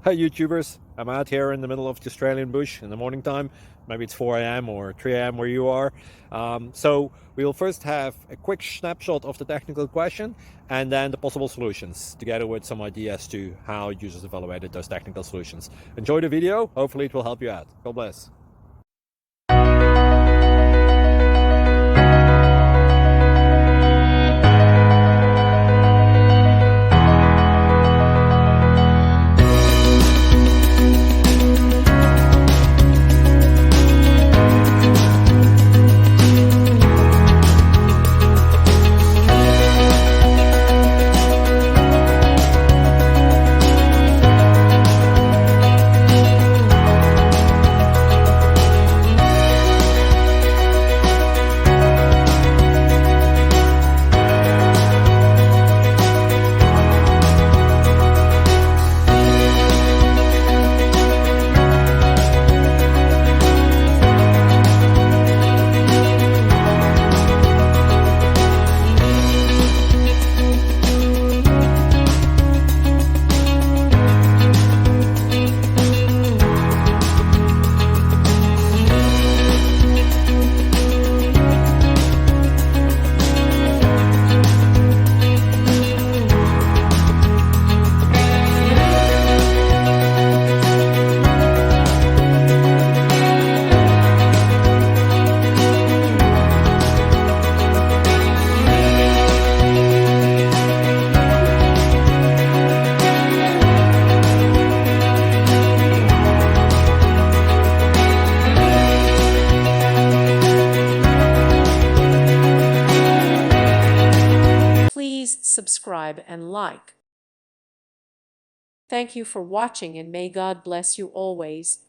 Hi YouTubers, I'm out here in the middle of the Australian bush in the morning time. Maybe it's 4 a.m. or 3 a.m. where you are. So we'll first have a quick snapshot of the technical question and then the possible solutions, together with some ideas to how users evaluated those technical solutions. Enjoy the video, hopefully it will help you out. God bless. Please subscribe and like. Thank you for watching, and may God bless you always.